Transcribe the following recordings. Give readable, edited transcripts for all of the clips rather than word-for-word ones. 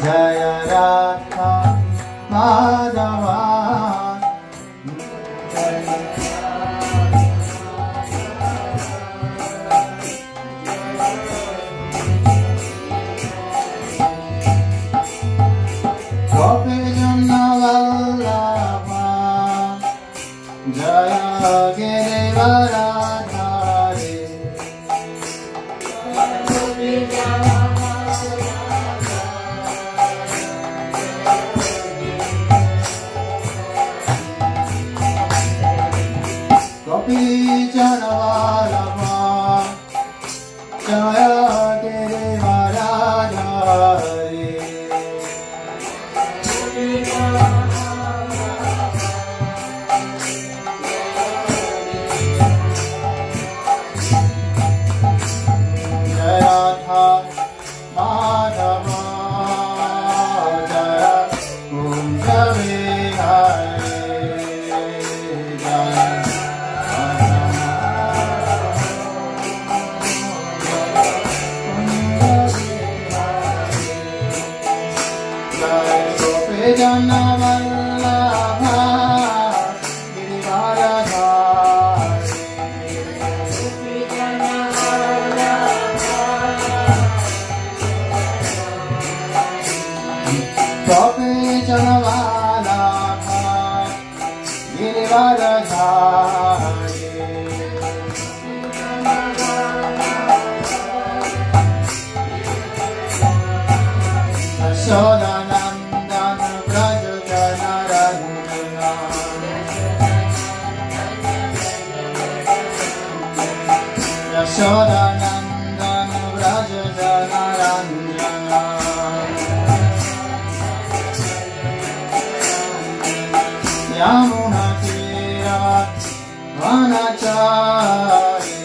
Jaya Radha Madhava Gopi Janna Vallabha Jaya Girivara Dhari Gopi Janna Vallabha Jaya Girivara Dhari Janna Vallabha Girivara Dhari Gopi Janna Vallabha Girivara Dhari Yashoda Yashoda Nandan Vraja Jana Ranjana Yamuna Tira Vanachari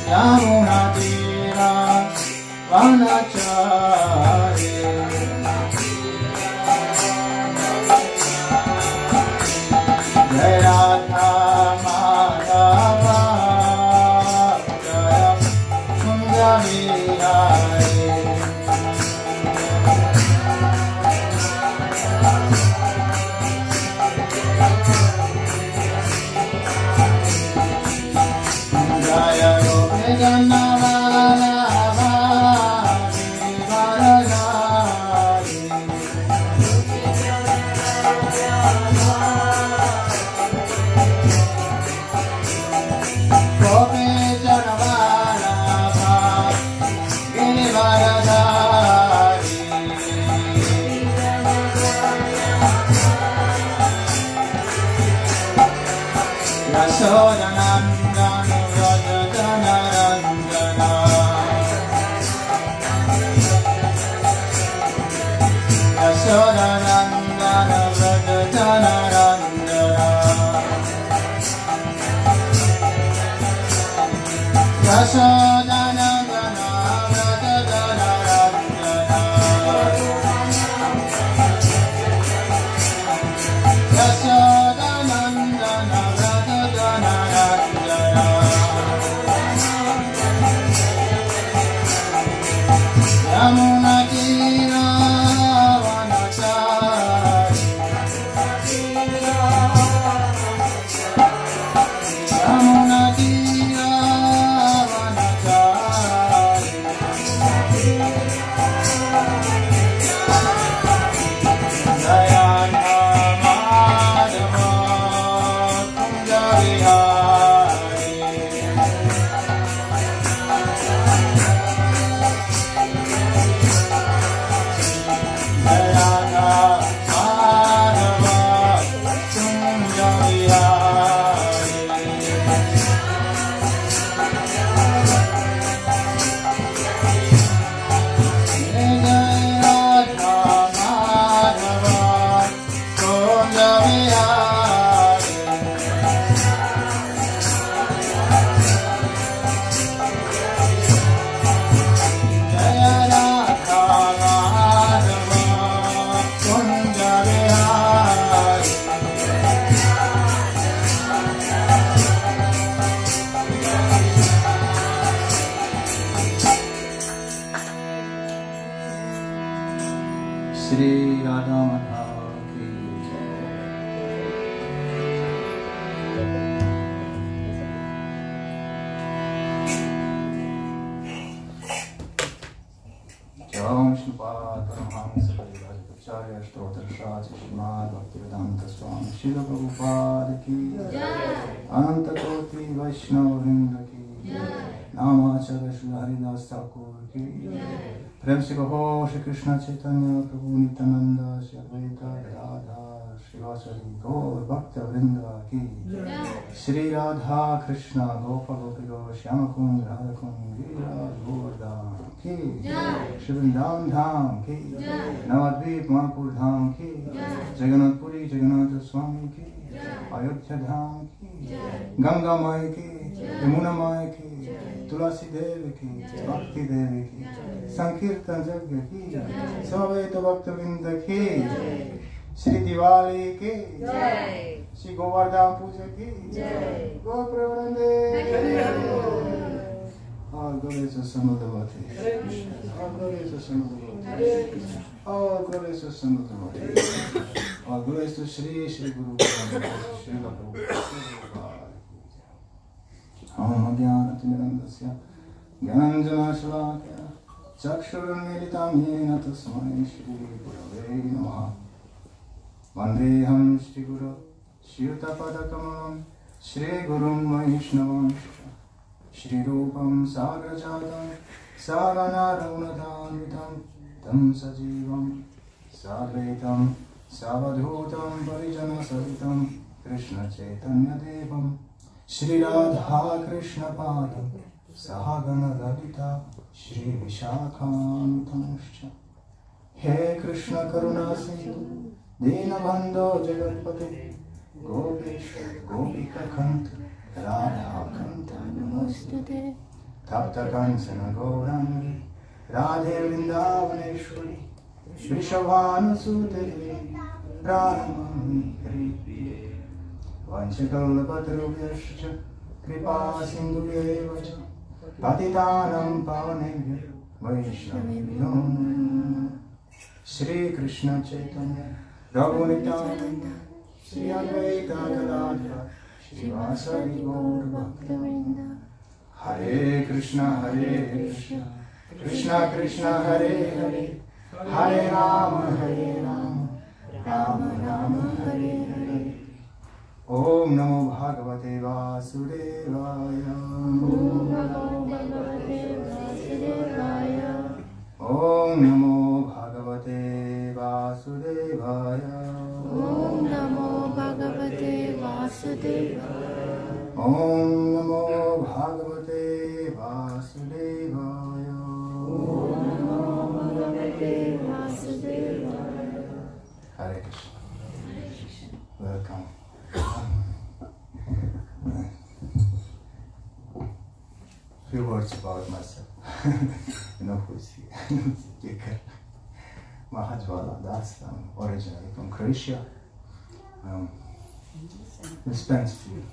Yamuna Tira Vanachari Jaya Radha Madhava Jaya Kunja Vihari Jaya Gopi Janna Vallabha Girivara Dhari Gopi Janna Vallabha Girivara Dhari Yashoda Nandan Vraja Jana Ranjana Yashoda Nandan Vraja Jana Ranjana Yashoda Nandan Vraja Jana Ranjana Yashoda Nandan Vraja Jana Ranjana Yamuna Tira Vanachari Yamuna Tira Vanachari Radha Madha ki jai. Om Shnupada Paramahamsa Acharya Stotra Shracha Srimad Bhaktivedanta Swami Srila Prabhupada ki Ananta Koti Vaishnava Vrinda ki Namacharya Srila Haridas Thakur ki Prem se kaho Shri Krishna Chaitanya Prabhu Nityananda Shri Advaita Radha Shivasari Gaur Bhakta Vrinda ki Shri Radha Krishna Gopa Gopika Shyama Kund Radha Kund Giriraj Govardhan ki Shri Vrindavan Dham ki Navadvip Mahapur Dham ki Jagannath Puri Jagannath Swami ki Ayodhya Dham ki Ganga Mai ki Yamuna Mai ki Tulasi Devi ki Bhakti Devi ki Sankirtan Jagya ki Savaita Bhakta Vrinda ki Shri Diwali ki Shri Govardhan Puja ki Gaur Premanande. All glory to Son of the Devotee. All glory to Son of the Devotee. All glory to Son of the Devotee. All glory to Shri Shri Guru Shri Prabhu. Om Adhyanatirandasya Gyananjana Shalakya Chakshurunmilitam Yena Tasmai Shri Gurave Namaha. Vandeham Shri Guru Shri-Utapadakamalam Shri Gurum Vaishnavam Shri Rupam Sagrajatam Saganaraunathanitam Tam Sajivam Sadvaitam Savadhutam Parijana Savitam Krishna Chaitanya Devam Shri Radha Krishna Padam Sahagana Lalita Shri Vishakhanutamscha. He Krishna Karuna Sindhu Dinabandho Jagatpate Gopesha Gopika Kanta Radha Kanta Namostute Tapta Kansana Gaurangi Radhe Vrindavaneshwari Vrishabhanu Sute Pranamami Hripriye Vanchakalpatarubhyascha Kripa Sindhubhyevacha Patitanam Pavanebhyo Vaishnavibhyo Shri Krishna Chaitanya Prabhu Nityananda Shri Advaita Gadadhara Shri Vasari Gaur Bhakta-vrinda. Hare Krishna Krishna Krishna Hare Hare Hare Rama Rama Rama Hare Hare. Om Namo Bhagavate Vasudevaya. Om Namo Bhagavate Vasudevaya. Om Namo Bhagavate Vasudevaya. Om Namo Bhagavate Vasudevaya. Om Namo Bhagavate Vasudevaya. Om Namo Bhagavate Vasudevaya. Hare Krishna. Welcome. Few words about myself. You know who is here? Maha Jvala. I'm originally from Croatia. We spent few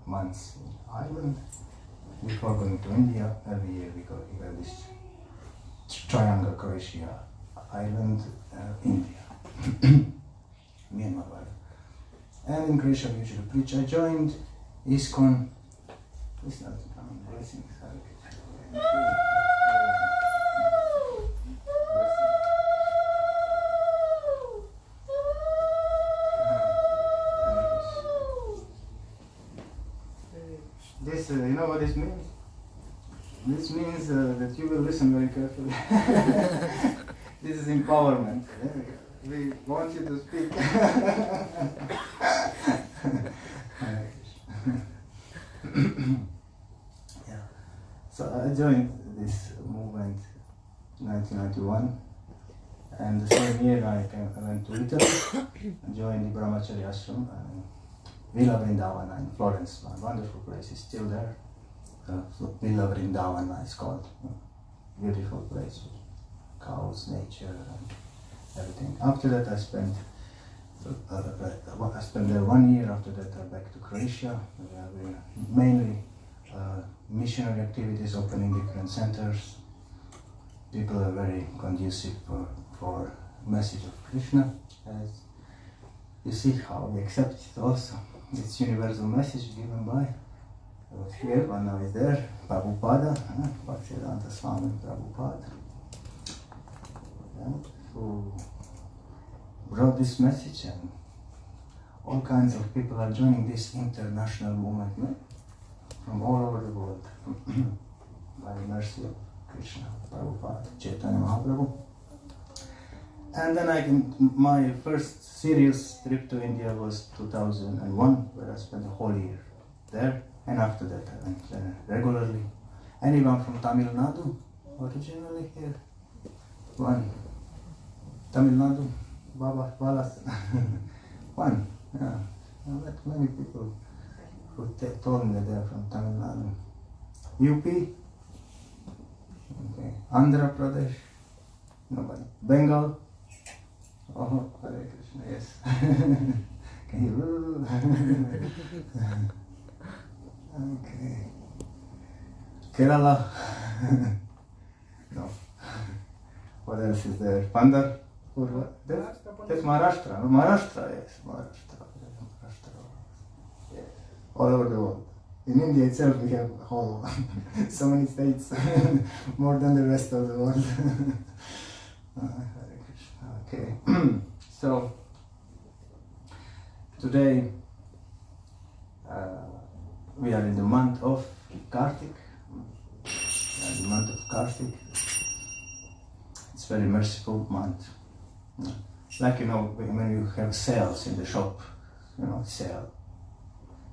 months in Ireland before going to India. Every year we go here, this triangle: Croatia, Ireland, India. Me and my wife. And in Croatia we usually preach. I joined ISKCON. It's not blessings. This, you know what this means? This means that you will listen very carefully. This is empowerment. We want you to speak. Yeah. So I joined this movement in 1991, and the same year I went to Italy and joined the Brahmacharya Ashram. Villa Vrindavana in Florence, a wonderful place, is still there. Villa Vrindavana is called. Beautiful place with cows, nature, and everything. After that, I spent there 1 year. After that, I back to Croatia. We are mainly missionary activities, opening different centers. People are very conducive for message of Krishna. As you see how we accept it also. It's universal message given by here, one now is there, Prabhupada, Bhaktivedanta Swami Prabhupada, who brought this message, and all kinds of people are joining this international movement from all over the world by the mercy of Krishna, Prabhupada, Chaitanya Mahaprabhu. And then my first serious trip to India was 2001, where I spent a whole year there. And after that I went regularly. Anyone from Tamil Nadu originally here? One. Tamil Nadu? Baba, Balas? One. Yeah. I met many people who told me that they are from Tamil Nadu. UP? Okay. Andhra Pradesh? Nobody. Bengal? Oh, Hare Krishna, yes. Can you? Okay. Kerala? No. What else is there? Pandar? That's Maharashtra. Maharashtra, yes. Maharashtra. Yes. All over the world. In India itself we have whole so many states, more than the rest of the world. Okay. So today we are in the month of Kartik. The month of Kartik. It's a very merciful month. Like, you know, when you have sales in the shop, you know, sale.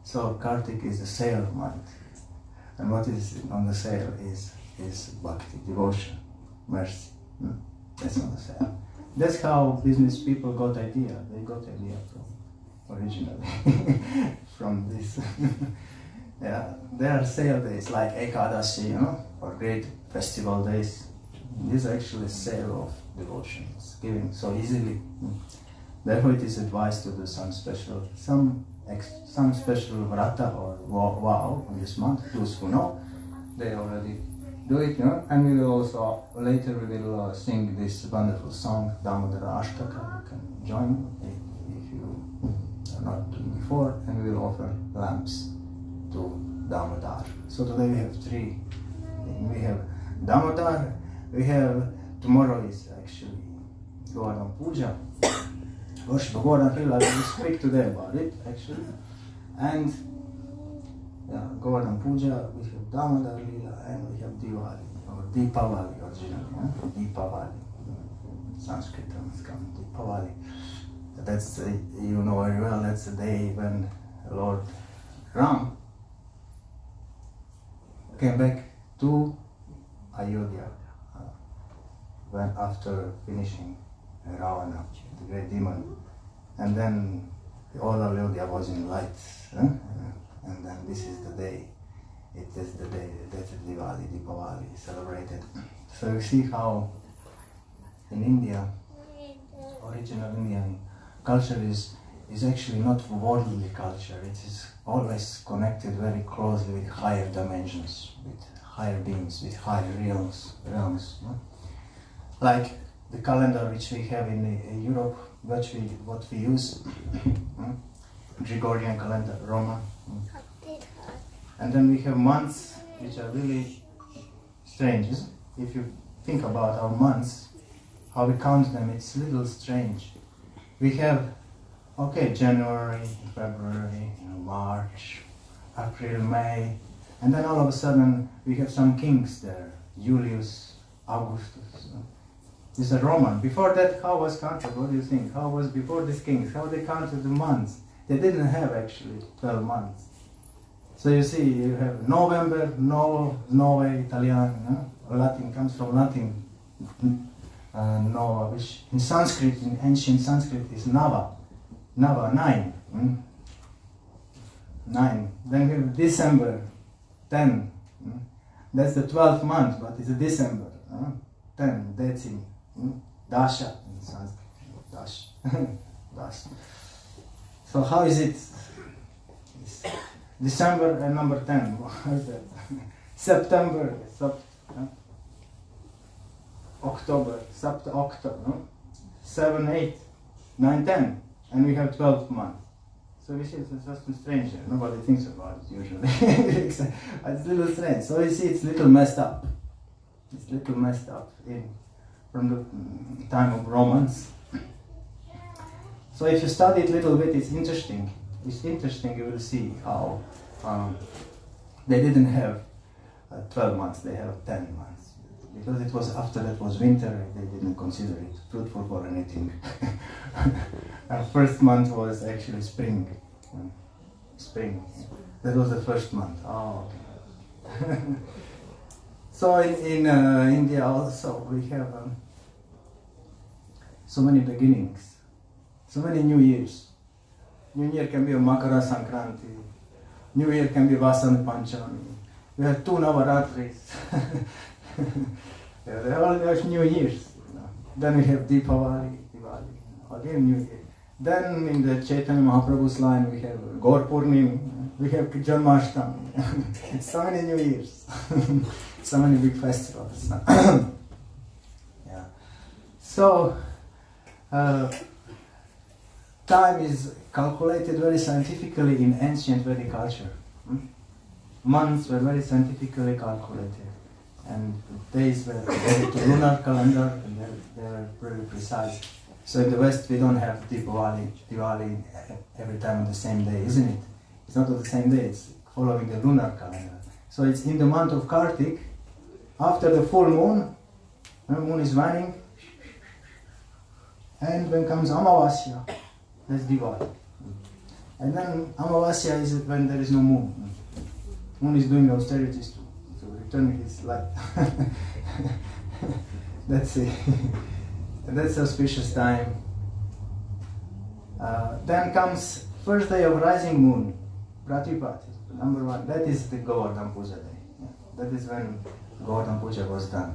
So Kartik is the sale month. And what is on the sale is bhakti, devotion, mercy. That's on the sale. That's how business people got idea. They got idea from originally from this. Yeah, there are sale days like Ekadashi, you know, or great festival days. These are actually sale of devotion. It's given so easily. Therefore, it is advised to do some special vrata or vow on this month. Those who know, they already do it, you know. And we will also later we will sing this wonderful song Damodara Ashtaka. You can join if you are not doing before, and we will offer lamps to Damodar. So today we have three. We have Damodar. We have tomorrow is actually Govardhan Puja. Worship of Govardhan Lila. We will speak today about it actually. And Govardhan Puja, we have Damodar Lila, and we have Diwali or Deepavali originally. Deepavali. Sanskrit terms come Deepavali. That's you know very well. That's the day when Lord Ram came back to Ayodhya when after finishing Ravana, the great demon, and then all Ayodhya was in lights, and then this is the day. It is the day that Diwali, Deepavali is celebrated. So you see how in India, original Indian culture is actually not worldly culture. It is always connected very closely with higher dimensions, with higher beings, with higher realms. No? Like the calendar which we have in Europe, what we use, Gregorian calendar, Roman. And then we have months which are really strange. If you think about our months, how we count them, it's a little strange. We have, January, February, March, April, May, and then all of a sudden we have some kings there, Julius, Augustus. These are Roman. Before that, how was counted? What do you think? How was before these kings? How they counted the months? They didn't have actually 12 months. So you see, you have November, Nove, Italian, Latin comes from Latin. Nova, which in Sanskrit, in ancient Sanskrit, is Nava. Nava, 9. 9. Then we have December, 10. That's the 12th month, but it's a December. 10, Decim. Dasha in Sanskrit. Dash. Dash. So how is it? It's December and number 10. What is that? September. October, October, 7, 8, 9, 10, and we have 12 months. So we see it's just strange. Nobody thinks about it usually. It's a little strange. So you see it's a little messed up. It's a little messed up from the time of Romans. So if you study it a little bit, it's interesting. It's interesting, you will see how they didn't have 12 months, they have 10 months. Because it was after that was winter, they didn't consider it fruitful for anything. Our first month was actually spring. Spring. That was the first month. Oh, okay. So in India also we have so many beginnings, so many New Years. New Year can be a Makara Sankranti. New Year can be Vasant Panchami. We have 2 Navaratris. They all have New Years. Then we have Diwali, again New Year. Then in the Chaitanya Mahaprabhu's line we have Gaur Purnimi, we have Janmashtami. So many New Years, so many big festivals. Yeah. So time is calculated very scientifically in ancient Vedic culture. Months were very scientifically calculated, and days were related to lunar calendar, and they were very precise. So in the West we don't have Diwali every time on the same day, isn't it? It's not on the same day, it's following the lunar calendar. So it's in the month of Kartik, after the full moon, the moon is waning, and when comes Amavasya, that's Diwali. And then Amavasya is when there is no moon. Moon is doing austerities to return his light. That's it. That's auspicious time. Then comes first day of rising moon, Pratipati, number 1. That is the Govardhan Puja day. Yeah. That is when Govardhan Puja was done.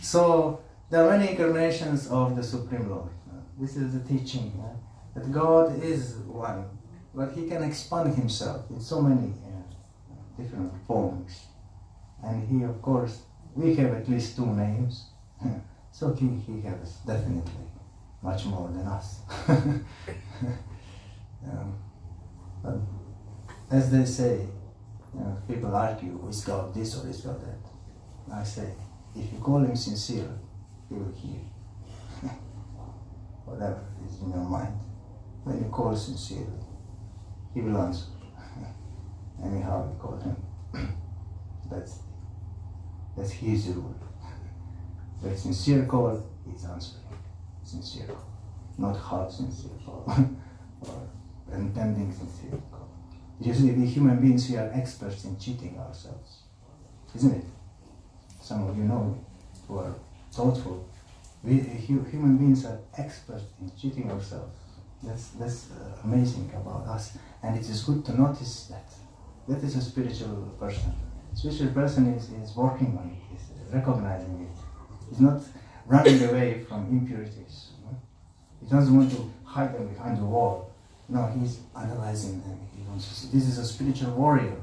So there are many incarnations of the Supreme Lord. This is the teaching that God is one, but He can expand Himself in so many different forms. And He, of course, we have at least 2 names. So he has definitely much more than us. But as they say, people argue, is God this or is God that? I say, if you call Him sincere, He will hear. Whatever is in your mind. When you call sincerely, He will answer. Anyhow you call Him. That's His rule. The sincere call is answering. Sincere call. Not half sincere call. Or intending sincere call. Usually we human beings, we are experts in cheating ourselves. Isn't it? Some of you know who are thoughtful. We human beings are experts in cheating ourselves. That's amazing about us. And it is good to notice that. That is a spiritual person. Spiritual person is working on it, is recognizing it. He's not running away from impurities. He doesn't want to hide them behind the wall. No, he's analyzing them. He wants to see. This is a spiritual warrior.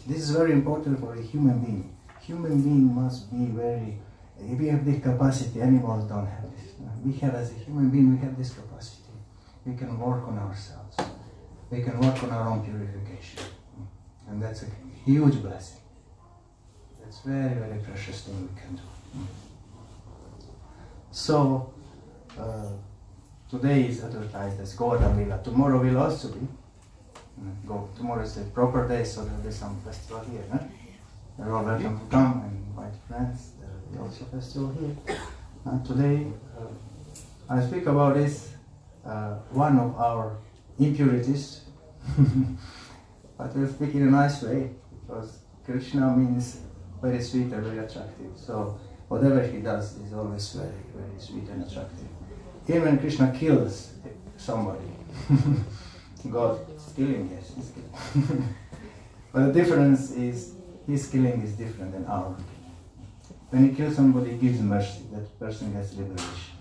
This is very important for a human being. Human being must be very... We have this capacity, animals don't have this. We have, as a human being, we have this capacity. We can work on ourselves. We can work on our own purification. And that's a huge blessing. That's very, very precious thing we can do. So, today is advertised as Govardhan Mela. Tomorrow will also be. Tomorrow is the proper day, so there will be some festival here. You're all welcome to come and invite friends. There will be also a festival here. Today, I speak about this, one of our impurities. But we'll speak in a nice way, because Krishna means very sweet and very attractive. So whatever he does is always very, very sweet and attractive. Even when Krishna kills somebody, God is killing, yes, he's killing. But the difference is, his killing is different than ours. When he kills somebody, he gives mercy. That person gets liberation.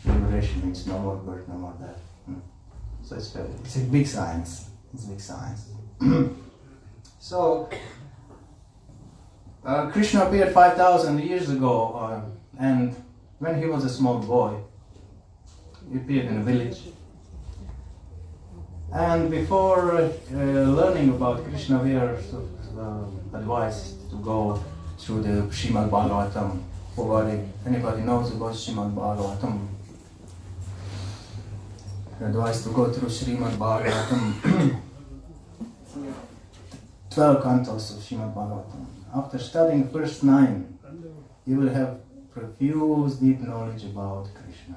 Liberation means no more birth, no more death. So it's a big science. It's big science. So, Krishna appeared 5,000 years ago, and when he was a small boy, he appeared in a village. And before learning about Krishna, we are advised to go through the Srimad Bhagavatam. Anybody knows about Srimad Bhagavatam? Advised to go through Srimad Bhagavatam. 12 cantos of Srimad Bhagavatam. After studying first 9, you will have profuse, deep knowledge about Krishna,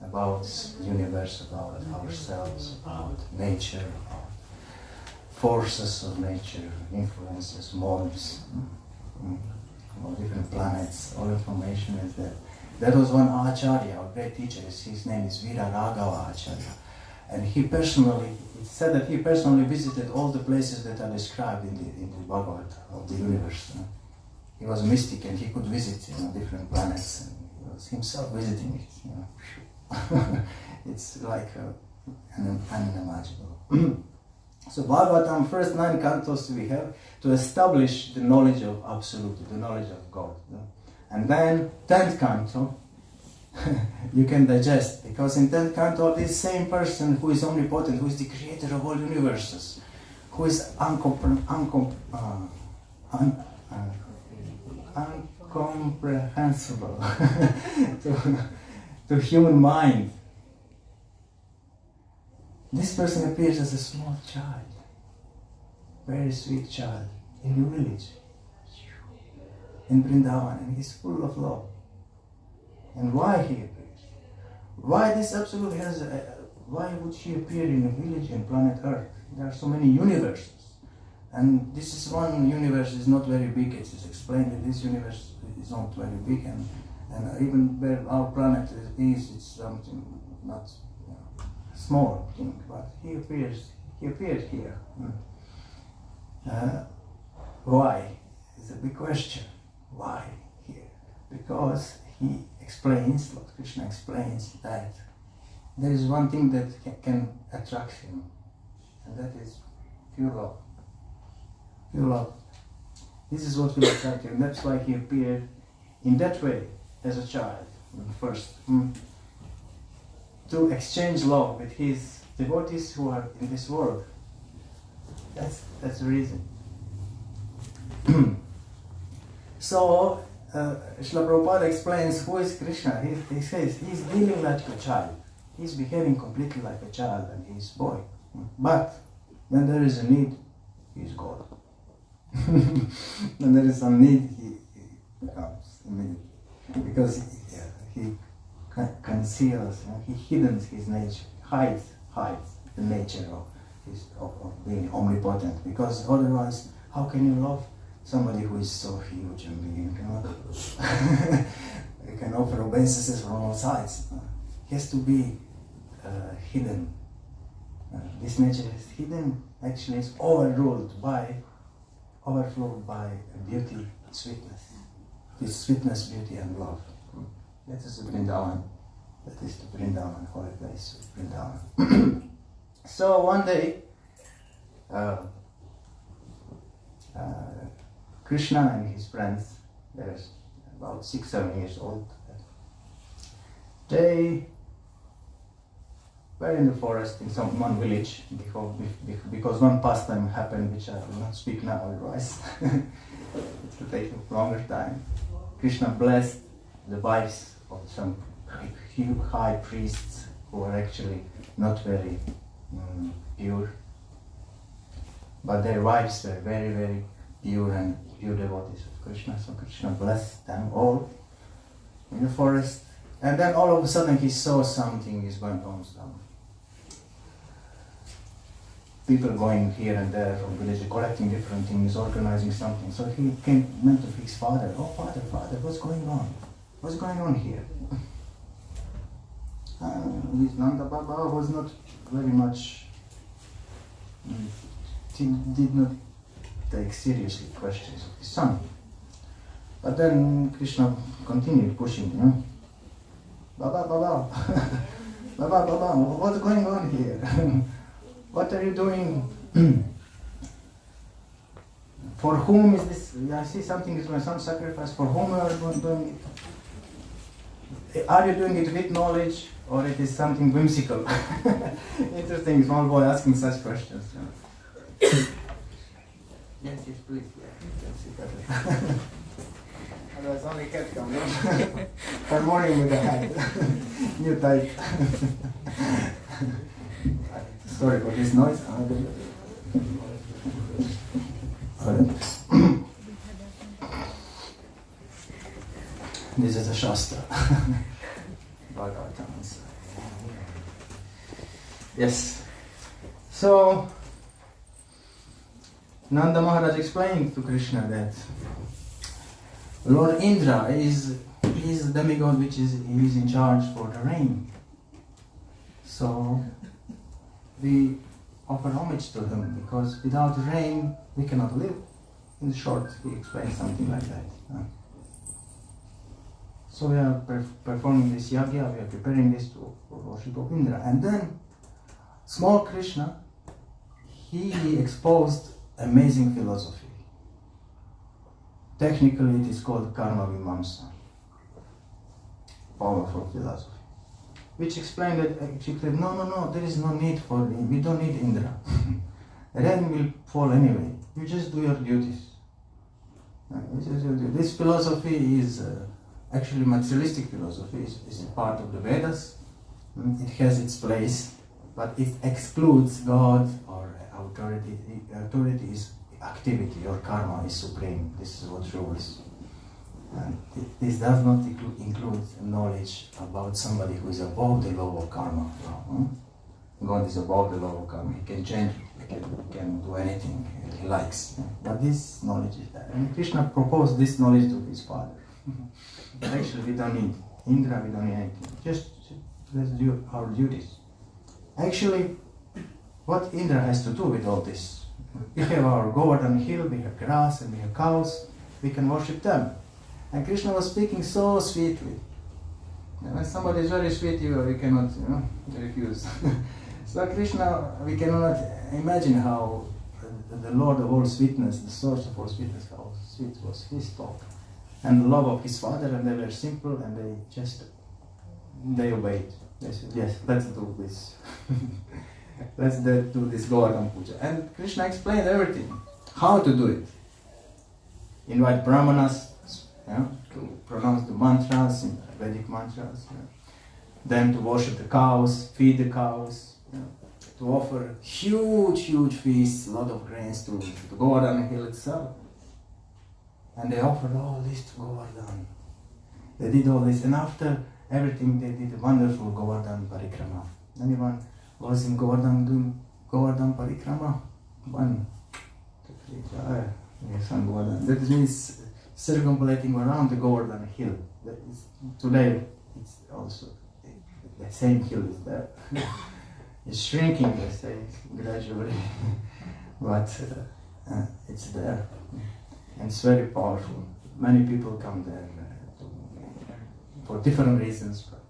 about universe, about ourselves, about nature, about forces of nature, influences, modes, about different planets. All information is there. That was one Acharya, our great teacher. His name is Veera Raghava Acharya. And it's said that he personally visited all the places that are described in the Bhagavad of the universe. He was a mystic and he could visit different planets, and he was himself visiting it. It's like unimaginable. So Bhagavatam, first 9 cantos we have to establish the knowledge of Absolute, the knowledge of God. And then 10th canto, you can digest, because in 10th canto this same person who is omnipotent, who is the creator of all universes, who is incomprehensible to human mind. This person appears as a small child, very sweet child, in the village, in Vrindavan, and he's full of love. And why he appears? Why this Absolute has? Why would he appear in a village in planet Earth? There are so many universes, and this is one universe is not very big. It is explained that this universe is not very big, and even where our planet is, it's something not small thing. But he appeared here. Why? It's a big question. Why here? Because he explains, Lord Krishna explains that there is one thing that can attract him, and that is pure love. Pure love. This is what will attract him. That's why he appeared in that way as a child first, to exchange love with his devotees who are in this world. That's the reason. So Srila Prabhupada explains who is Krishna. He says he's dealing like a child. He's behaving completely like a child, and he's a boy. But when there is a need, he's God. When there is some need, he comes immediately. Because he conceals, he hidden his nature, hides the nature of being omnipotent. Because otherwise, how can you love somebody who is so huge and big? You can offer obeisances from all sides. He has to be hidden. This nature is hidden, actually is overflowed by beauty, sweetness. This sweetness, beauty and love. That is the Vrindavan. That is the Vrindavan, holy place of Vrindavan. So one day, Krishna and his friends, they're about 6-7 years old, they were in the forest in one village because one pastime happened which I will not speak now, otherwise it will take a longer time. Krishna blessed the wives of some high priests who are actually not very pure, but their wives were very, very pure and pure devotees of Krishna. So Krishna blessed them all in the forest, and then all of a sudden he saw something is going on. Some people going here and there from village, collecting different things, organizing something. So he went to his father. Oh, father, what's going on? What's going on here? His Nanda Baba was not very much, he did not take seriously questions of his son. But then Krishna continued pushing, Baba, what's going on here? What are you doing? For whom is this? I see something is my son sacrifice. For whom are you doing it? Are you doing it with knowledge, or it is something whimsical? Interesting, small boy asking such questions. Yes, yes, please. Yeah, you can see better. Otherwise, only cat comes on. For morning with a hat. New type. Sorry for this noise. This is a Shastra. Yes. So, Nanda Maharaj explained to Krishna that Lord Indra is the demigod which is in charge for the rain. So, we offer homage to him because without rain we cannot live. In short, he explained something like that. So we are performing this yagya, we are preparing this to worship of Indra. And then, small Krishna, he exposed amazing philosophy. Technically it is called karma vimamsa, powerful philosophy, which explained that actually, no, there is no need for, we don't need Indra. Rain will fall anyway, you just do your duties. This philosophy is actually materialistic philosophy, is a part of the Vedas. It has its place, but it excludes God or authority. Authority is activity, your karma is supreme. This is what rules. And this does not include knowledge about somebody who is above the law of karma. God is above the law of karma. He can change it. He can do anything he likes. But this knowledge is there. And Krishna proposed this knowledge to his father. Actually, we don't need Indra, we don't need anything. Just let's do our duties. Actually, what Indra has to do with all this? We have our Govardhan hill, we have grass and we have cows, we can worship them. And Krishna was speaking so sweetly. And when somebody is very sweet, you cannot refuse. So Krishna, we cannot imagine how the Lord of all sweetness, the source of all sweetness, how sweet was his talk. And the love of his father, and they were simple, and they obeyed. They said, yes, let's do this. Let's do this Govardhan Puja. And Krishna explained everything, how to do it. Invite brahmanas to pronounce the mantras, Vedic mantras. Then to worship the cows, feed the cows. To offer huge feasts, a lot of grains to the Govardhan hill itself. And they offered all this to Govardhan. They did all this, and after everything they did a wonderful Govardhan parikrama. Anyone was in Govardhan doing Govardhan parikrama? 1, 2, 3, yes, on Govardhan. That means circumambulating around the Govardhan hill. Today it's also, the same hill is there. It's shrinking, they say, gradually, but it's there. And it's very powerful. Many people come there for different reasons, but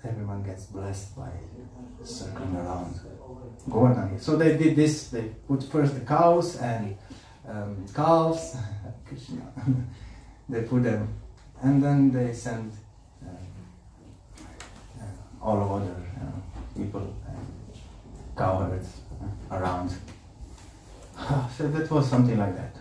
everyone gets blessed by circling around Govardhan. So they did this, they put first the cows and calves, Krishna. They put them, and then they send all of other people, cowherds around. So that was something like that.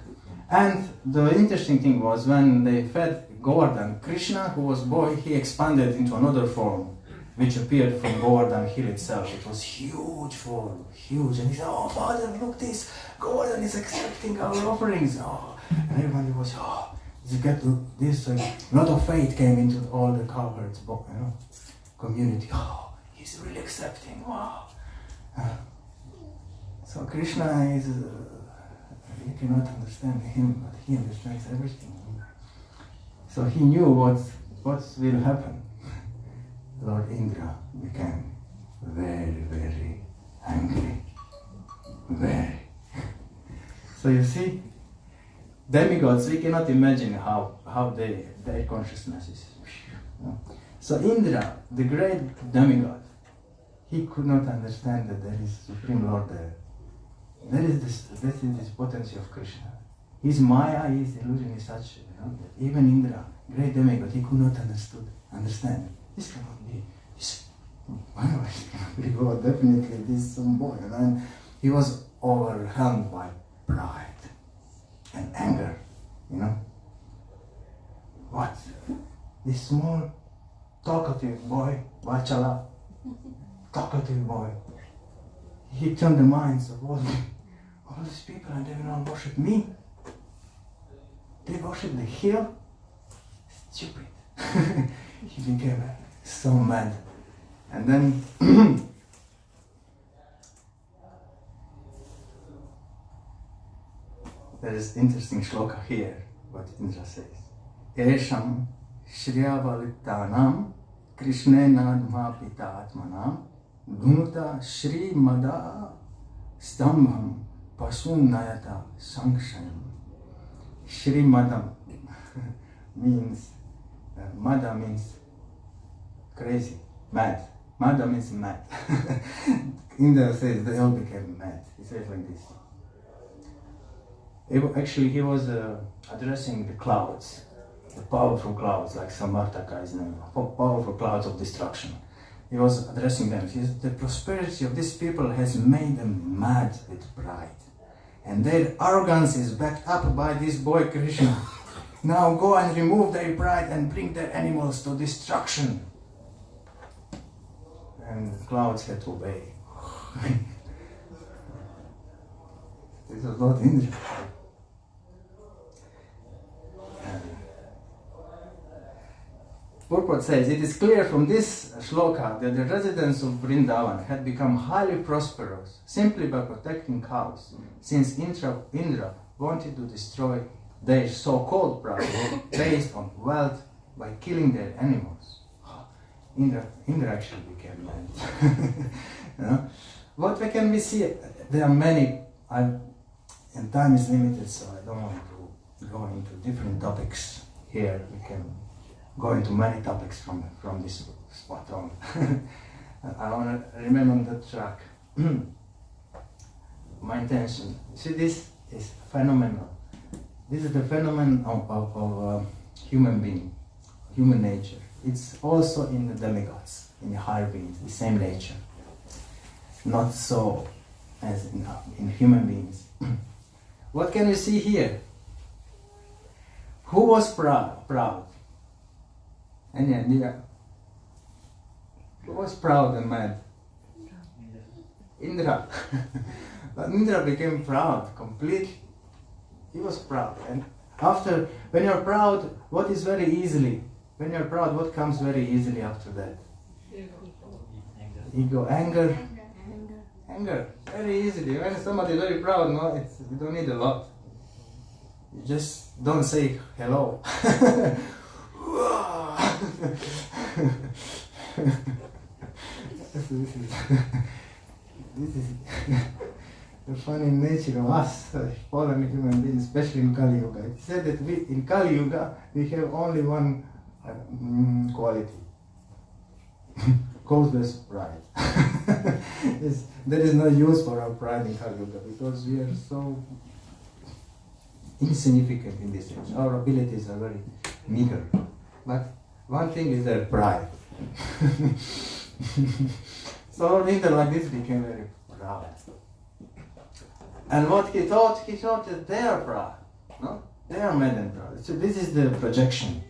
And the interesting thing was when they fed Govardhan, Krishna, who was boy, he expanded into another form, which appeared from Govardhan hill itself. It was huge form, huge. And he said, oh father, look this, Govardhan is accepting our offerings. Oh. And everybody was, you get this, a lot of faith came into all the cowherds, community. Oh, he's really accepting, wow. So Krishna is, you cannot understand him, but he understands everything. So he knew what will happen. Lord Indra became very angry. Very. So you see, demigods, we cannot imagine how their consciousness is. So Indra, the great demigod, he could not understand that there is Supreme Lord there. This is this potency of Krishna. His Maya, his illusion is such Even Indra, great demigod, he could not understand. This cannot be. Why cannot be God? Definitely, this is some boy. And he was overwhelmed by pride and anger. What? This small, talkative boy, Jvala, talkative boy. He turned the minds of all these people, and they will not worship me. They worship the hill. Stupid. He became so mad. And then there is interesting shloka here, what Indra says. Esham Shriyavalittanam Krishnena Dhamapita Atmanam Dhunuta Shri Mada Stambham Pasun Nayata Sankshayam. Shri Madam means, Mada means crazy, mad. Mada means mad. Indra says they all became mad. He says like this. Actually, he was addressing the clouds, the powerful clouds, like Samartaka is named, powerful clouds of destruction. He was addressing them. The prosperity of these people has made them mad with pride. And their arrogance is backed up by this boy Krishna. Now go and remove their pride and bring their animals to destruction. And the clouds had to obey. This was not Indra. Purport says, it is clear from this shloka that the residents of Vrindavan had become highly prosperous simply by protecting cows, since Indra wanted to destroy their so-called pride based on wealth by killing their animals. Indra actually became mad. What can we see? There are many, and time is limited, so I don't want to go into different topics here. We can go into many topics from this spot on. I want to remember the track. My intention. See, this is phenomenal. This is the phenomenon of human being, human nature. It's also in the demigods, in the higher beings, the same nature. Not so as in human beings. What can we see here? Who was proud? Any idea? Who was proud and mad? Indra. But Indra became proud completely. He was proud. And after, when you're proud, what is very easily? When you're proud, what comes very easily after that? Ego, anger. Anger, very easily. When somebody is very proud, you don't need a lot. You just don't say hello. This is the funny nature of us, fallen human beings, especially in Kali Yuga. It said that in Kali Yuga we have only one quality. Causeless pride. There is no use for our pride in Kali Yuga because we are so insignificant in this age. Our abilities are very meager. But one thing is their pride. So Indra like this became very proud. And what he thought that they are proud. No? They are mad and proud. So this is the projection.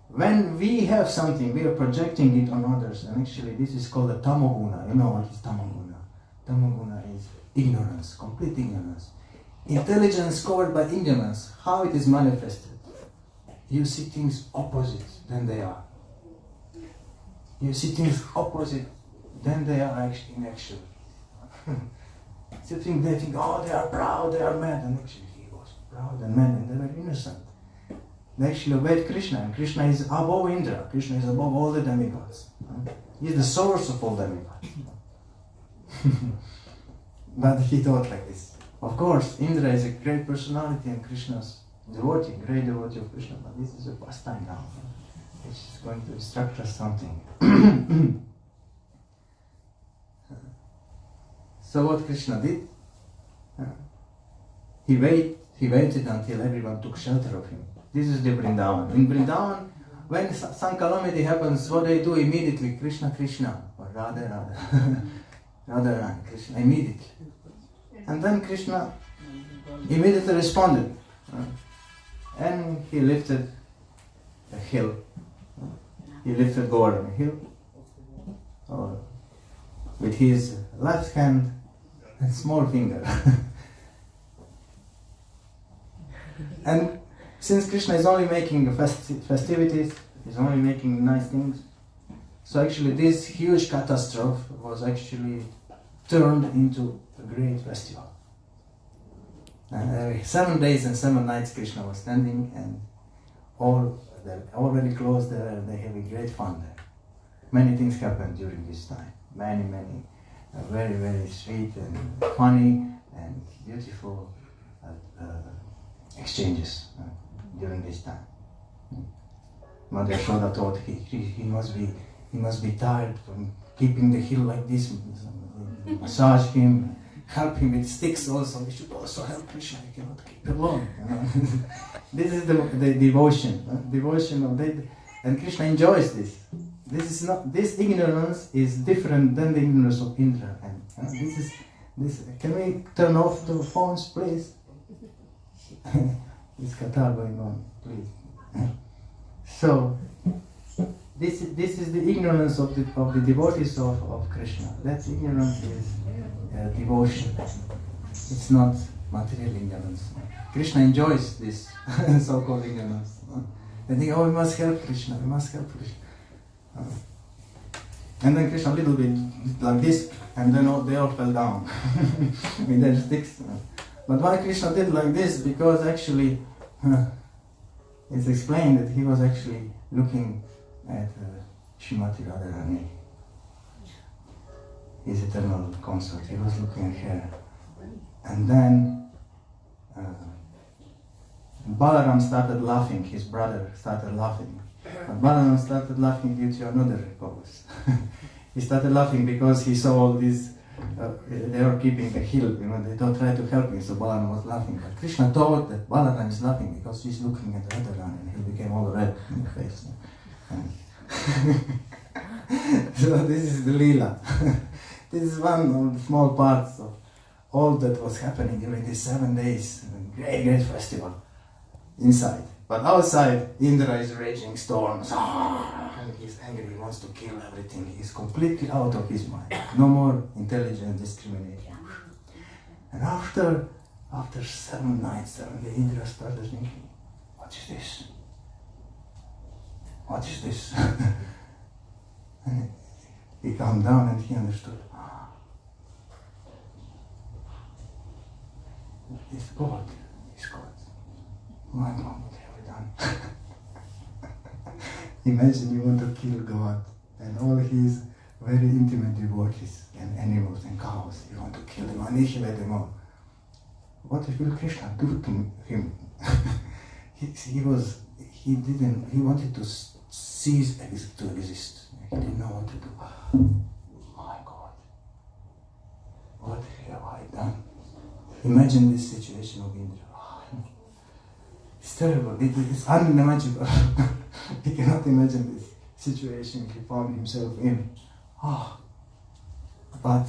When we have something, we are projecting it on others, and actually this is called a tamoguna. You know what is tamoguna? Tamoguna is ignorance, complete ignorance. Intelligence covered by ignorance. How it is manifested? You see things opposite than they are. You see things opposite than they are actually in action. So they think, oh, they are proud, they are mad, and actually he was proud and mad, and they were innocent. They actually obeyed Krishna, and Krishna is above Indra. Krishna is above all the demigods. He is the source of all demigods. But he thought like this. Of course, Indra is a great personality and Krishna's devotee, great devotee of Krishna, but this is a pastime now, which is going to instruct us something. So what Krishna did? He waited until everyone took shelter of him. This is the Vrindavan. In Vrindavan, when some calamity happens, what they do immediately? Krishna, Krishna, or Radha, Radha. Radha, Radha, Krishna, immediately. And then Krishna immediately responded. And he lifted a hill. He lifted Govardhan hill with his left hand and small finger. And since Krishna is only making festivities, he's only making nice things, so actually this huge catastrophe was actually turned into a great festival. And 7 days and 7 nights Krishna was standing, and all they're already closed there, and they have a great fun there. Many things happened during this time. Many, very, very sweet and funny and beautiful exchanges during this time. Mother Yashoda thought he must be tired from keeping the hill like this. Massage him, help him with sticks also. We should also help Krishna. We cannot keep alone. This is the devotion of that, and Krishna enjoys this. This ignorance is different than the ignorance of Indra. And this. Can we turn off the phones, please? This katha going on, please. So this is the ignorance of the devotees of Krishna. That ignorance is devotion. It's not material ignorance. Krishna enjoys this so-called ignorance. They think, oh, we must help Krishna. And then Krishna a little bit like this, and then they all fell down with their sticks. But why Krishna did like this? Because actually, it's explained that he was actually looking at Srimati Radharani, his eternal consort. He was looking at her. And then Balaram started laughing, his brother started laughing. But Balaram started laughing due to another cause. He started laughing because he saw all these, they were keeping the hill, they don't try to help him, so Balaram was laughing. But Krishna thought that Balaram is laughing because he's looking at Radharani, and he became all red in the face. So this is the Leela. This is one of the small parts of all that was happening during these 7 days. Great, great festival inside. But outside, Indra is raging storms. And he's angry, he wants to kill everything. He's completely out of his mind. No more intelligent discrimination. And after 7 nights, 7 days, Indra started thinking, what is this? What is this? And he calmed down and he understood. It's God. It's God. My God, what have we done? Imagine you want to kill God and all his very intimate devotees and animals and cows. You want to kill them, annihilate them all. What will Krishna do to him? He wanted to cease to exist. He didn't know what to do. My God, what have I done? Imagine this situation of Indra. It's terrible. It's unimaginable. He cannot imagine this situation he found himself in. But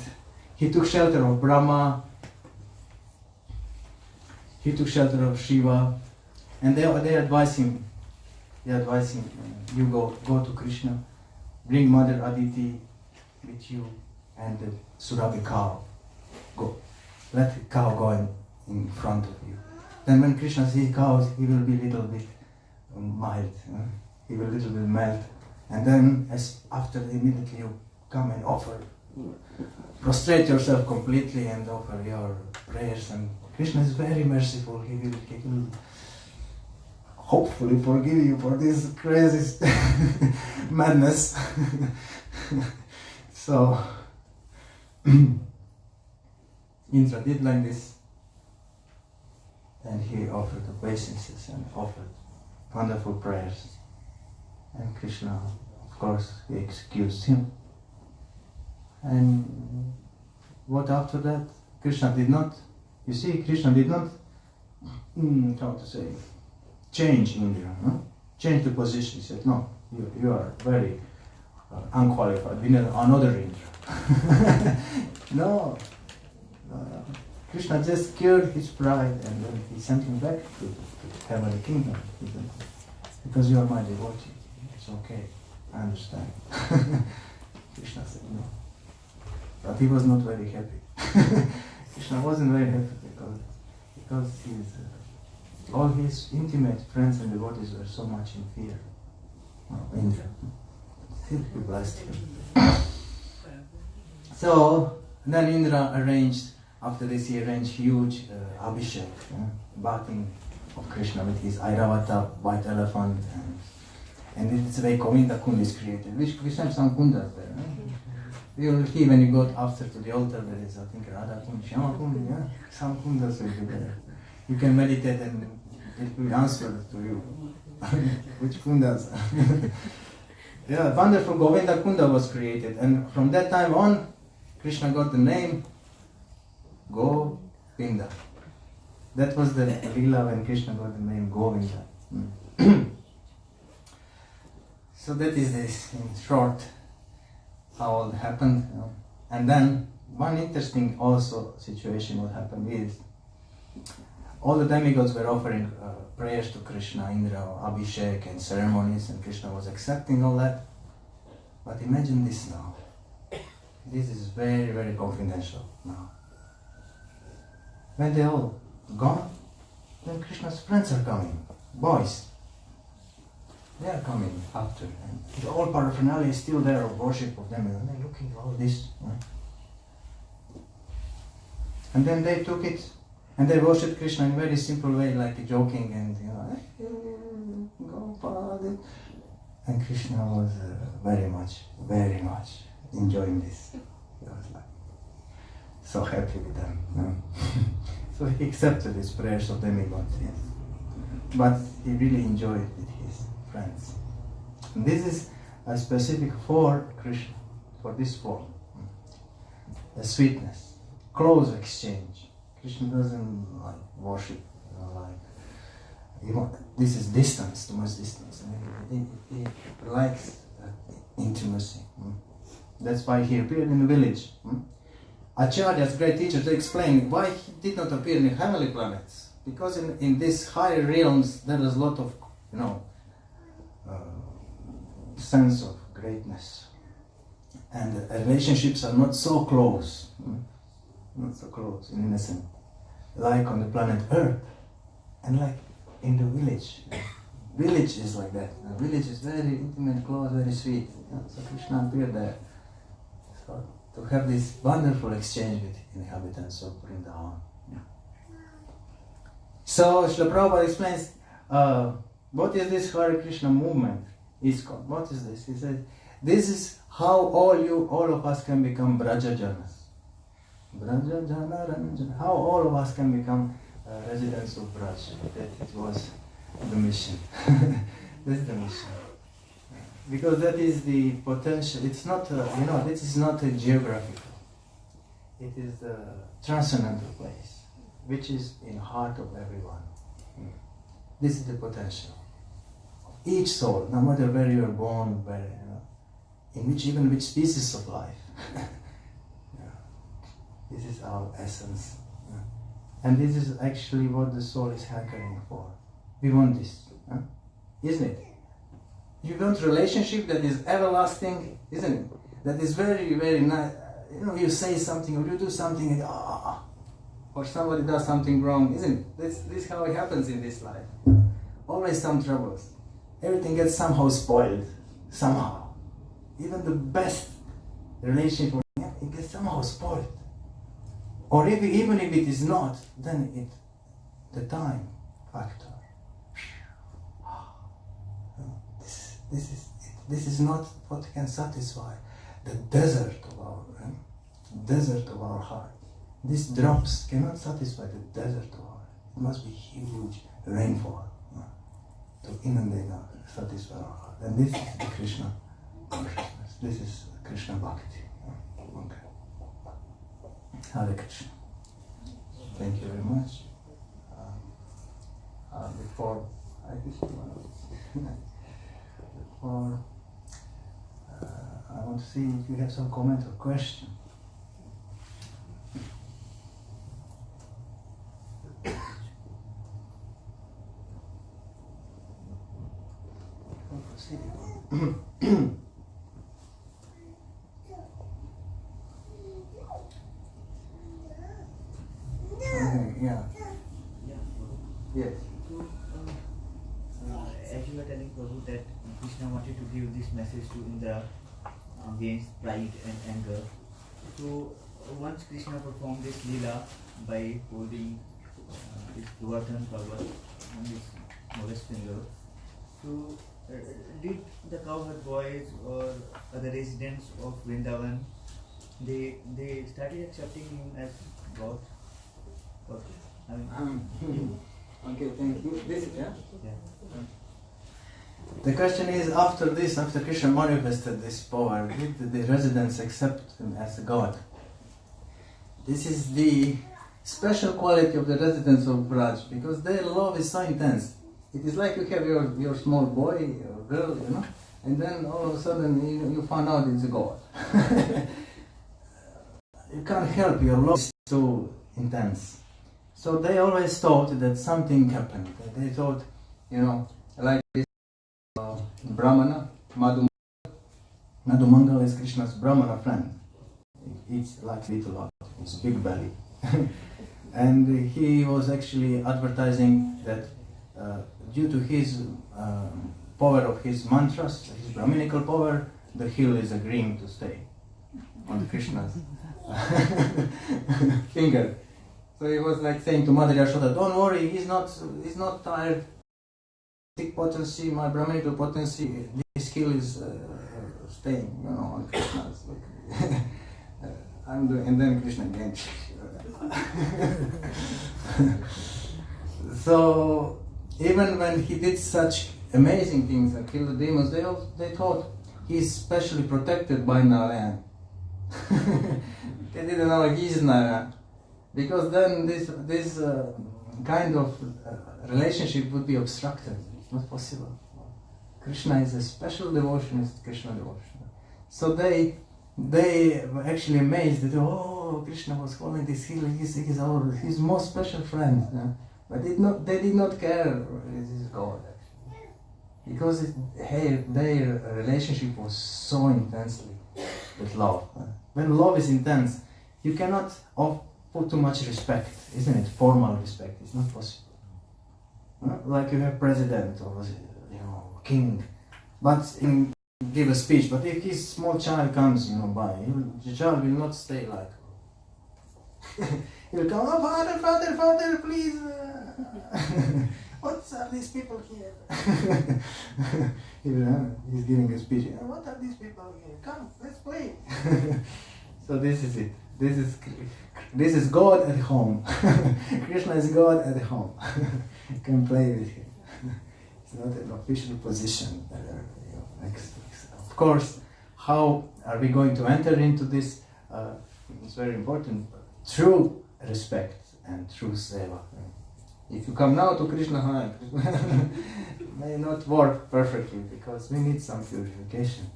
he took shelter of Brahma. He took shelter of Shiva, and they advise him. You go to Krishna, bring Mother Aditi with you, and the Surabhi cow. Go. Let the cow go in front of you. Then when Krishna sees cows, he will be a little bit mild. He will a little bit melt. And then after immediately you come and offer, prostrate yourself completely and offer your prayers. And Krishna is very merciful. He will hopefully forgive you for this crazy madness. So Indra did like this. And he offered obeisances and offered wonderful prayers. And Krishna, of course, he excused him. And what after that? Krishna did not change Indra, no? Change the position. He said, no, you are very unqualified. We need another Indra. No. Krishna just cured his pride and then he sent him back to the heavenly kingdom. Because you are my devotee. It's okay. I understand. Krishna said no. But he was not very happy. Krishna wasn't very happy because all his intimate friends and devotees were so much in fear of Indra. Still he blessed him. So then Indra arranged, after this he arranged huge abhishek, bathing of Krishna with his Airavata white elephant, and it's the way Govinda Kund is created. We have some kundas there. You will see when you go after to the altar, there is, I think, Radha Kund, Shyama Kund, yeah? Some kundas will be there. You can meditate and it will answer to you. Which kundas? Yeah, wonderful Govinda Kunda was created, and from that time on, Krishna got the name Govinda. That was the Leela when Krishna got the name Govinda. So that is this, in short, how all happened. You know. And then one interesting also situation what happened is all the demigods were offering prayers to Krishna, Indra, Abhishek and ceremonies, and Krishna was accepting all that. But imagine this now. This is very, very confidential now. When they all gone, then Krishna's friends are coming, boys. They are coming after, and the whole paraphernalia is still there of worship of them, and they're looking at all this. Right? And then they took it, and they worshipped Krishna in a very simple way, like joking, and go Father. And Krishna was very much enjoying this. He was like so happy with them. No? So he accepted his prayers of demigods, yes. But he really enjoyed it with his friends. And this is a specific for Krishna, for this form. The sweetness, close exchange. Krishna doesn't like worship, this is distance, too much distance. And he likes intimacy. That's why he appeared in the village. Acharyas, great teachers, they explain why he did not appear in the heavenly planets. Because in these higher realms there is a lot of, sense of greatness. And the relationships are not so close. Not so close and innocent. Like on the planet Earth. And like in the village. Village is like that. The village is very intimate, close, very sweet. So Krishna appeared there. So to have this wonderful exchange with inhabitants of Vrindavan. So Srila Prabhupada explains, what is this Hare Krishna movement? ISKCON. What is this? He said, this is how all of us can become Brajajanas. Brajajana Ranjana. How all of us can become residents of Braj. That it was the mission. That's the mission. Because that is the potential. It's not, this is not a geographical. It is the transcendental place, which is in the heart of everyone. This is the potential. Each soul, no matter where you are born, in which species of life. This is our essence. And this is actually what the soul is hankering for. We want this, isn't it? You want a relationship that is everlasting, isn't it? That is very, very nice. You say something or you do something and or somebody does something wrong, isn't it? This is how it happens in this life. Always some troubles. Everything gets somehow spoiled, somehow. Even the best relationship, it gets somehow spoiled. Or even if it is not, then the time factor. This is not what can satisfy the desert of our heart. These drops cannot satisfy the desert of our heart. It must be huge rainfall to inundate satisfy our heart. And this is the Krishna consciousness. This is Krishna Bhakti. Okay. Hare Krishna. Thank you very much. Before Hare Krishna. Or I want to see if you have some comment or question. Okay, yeah. Yes. As you were telling Prabhu that Krishna wanted to give this message to Indra against pride and anger. So once Krishna performed this lila by holding this Govardhan Parvat on his modest finger. So did the cowherd boys or other residents of Vrindavan they started accepting him as God? Okay. Okay, thank you. This, yeah? Yeah. The question is, after Krishna manifested this power, did the residents accept him as a god? This is the special quality of the residents of Braj, because their love is so intense. It is like you have your small boy or girl, and then all of a sudden you find out it's a god. You can't help, your love is so intense. So they always thought that something happened. They thought, like this Brahmana, Madhumangal is Krishna's Brahmana friend. He eats like little lot, his big belly. And he was actually advertising that due to his power of his mantras, his Brahminical power, the hill is agreeing to stay on Krishna's finger. So he was like saying to Mother Yashoda, don't worry, he's not tired. Sick potency, my Brahminical potency, this hill is staying, on Krishna's. And then Krishna again. So even when he did such amazing things and killed the demons, they thought he's specially protected by Narayan. They didn't know he's Narayan, because then this kind of relationship would be obstructed. It's not possible. Krishna is a special devotionist, Krishna devotion. So they were actually amazed that, Krishna was following this hill, he's his most special friend. But they did not care this is God, actually. Because their relationship was so intensely with love. When love is intense, you cannot put too much respect, isn't it? Formal respect, it's not possible. Like you have president or king, but give a speech. But if his small child comes, by, the child will not stay like. He will come, father, please. What are these people here? He's giving a speech. What are these people here? Come, let's play. So this is it. This is God at home. Krishna is God at home. You can play with him. It's not an official position. Of course, how are we going to enter into this? It's very important. Through respect and through seva. If you come now to Krishna, may not work perfectly, because we need some purification.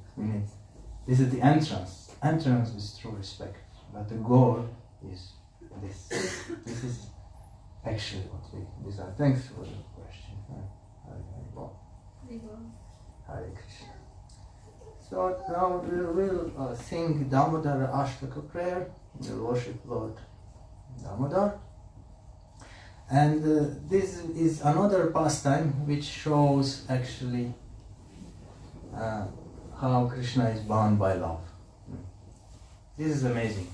This is the entrance. Entrance is through respect, but the goal is this. This is actually what we desire. Thanks for the question. Hare Krishna. So now we will sing Damodara Ashtaka prayer. We'll worship Lord Damodar. And this is another pastime which shows actually how Krishna is bound by love. This is amazing.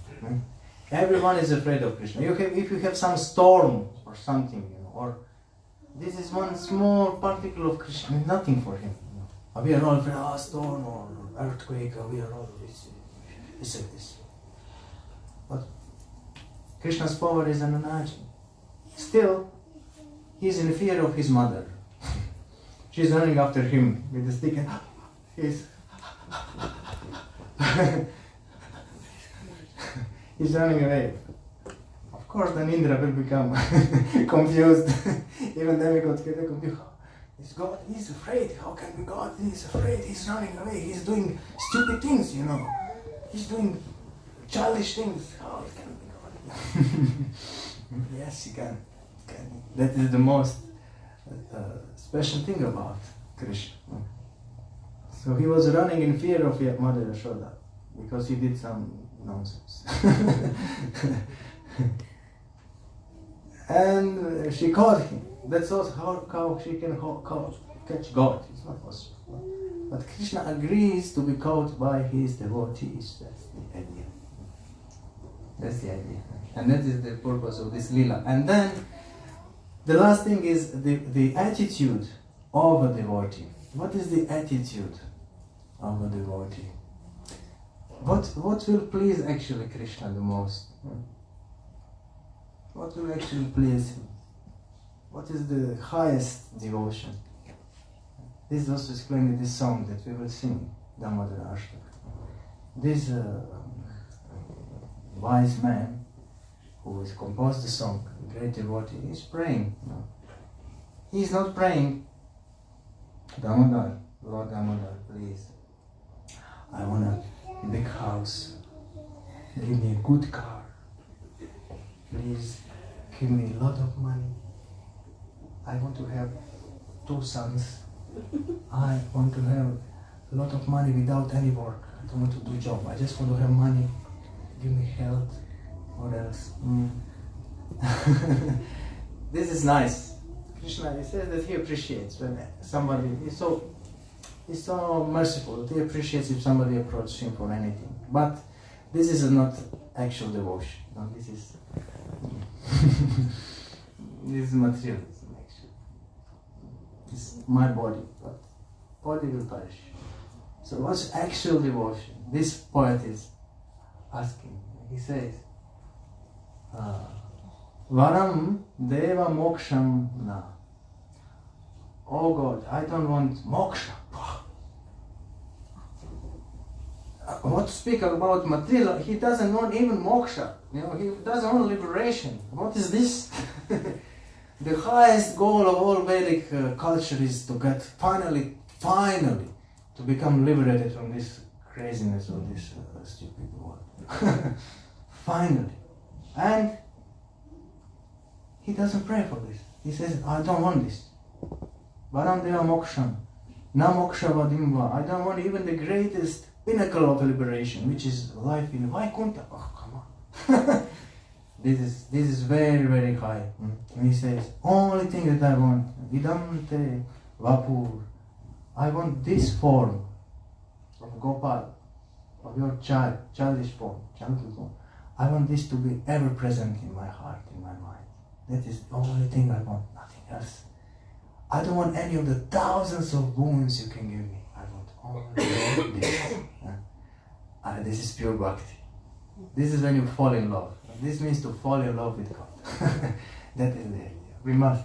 Everyone is afraid of Krishna. If you have some storm or something, or this is one small particle of Krishna, nothing for him. We are all afraid of storm or earthquake, or we are all this. But Krishna's power is unimaginable. Still, he's in fear of his mother. She's running after him with the stick and he's running away. Of course, then Indra will become confused. Even demigod get confused. Is God? He's afraid. How can be God? He's afraid. He's running away. He's doing stupid things, you know. He's doing childish things. How can be God? Yes, he can. That is the most special thing about Krishna. So he was running in fear of Mother Yashoda because he did some nonsense. And she caught him. That's also how she can catch God. It's not possible. But Krishna agrees to be caught by his devotees. That's the idea. That's the idea. And that is the purpose of this lila. And then the last thing is the attitude of a devotee. What is the attitude of a devotee? What will please actually Krishna the most? What will actually please him? What is the highest devotion? This is also explained in this song that we will sing, Damodara Ashtaka. This wise man who has composed the song, a great devotee, is praying. No. He is not praying, Damodar, Lord Damodar, please. I want a big house. Give me a good car. Please give me a lot of money. I want to have 2 sons. I want to have a lot of money without any work. I don't want to do job. I just want to have money. Give me health. What else? This is nice. Krishna, he says that he appreciates when somebody is so merciful that he appreciates if somebody approaches him for anything. But this is not actual devotion. No, this is this is materialism actually. It's my body, but body will perish. So what's actual devotion? This poet is asking. He says, Varam Deva Moksham Na. Oh God, I don't want moksha. What to speak about material? He doesn't want even moksha. You know, he doesn't want liberation. What is this? The highest goal of all Vedic culture is to get finally, to become liberated from this craziness of this stupid world. Finally. And he doesn't pray for this. He says, I don't want this. Varam Deva Moksham. Na Moksha Vadimva. I don't want even the greatest pinnacle of liberation, which is life in Vaikuntha. Oh, come on. This is very, very high. And he says, only thing that I want, Vidante Vapur. I want this form of Gopal, of your childish form, gentle form. I want this to be ever present in my heart, in my mind. That is the only thing I want, nothing else. I don't want any of the thousands of boons you can give me. I want only this. This is pure bhakti. This is when you fall in love. This means to fall in love with God. That is the idea. We must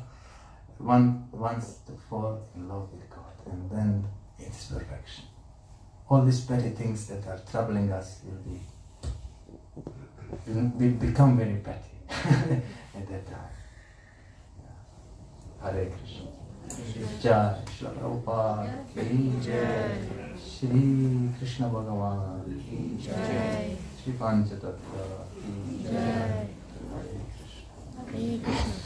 once to fall in love with God, and then it's perfection. All these petty things that are troubling us will become very petty at that time. Hare Krishna. Jai Shri Prabhupada ki Jai, Shri Krishna Bhagavan ki Jai, Shri Panchatattva ki Jai. Hare Krishna.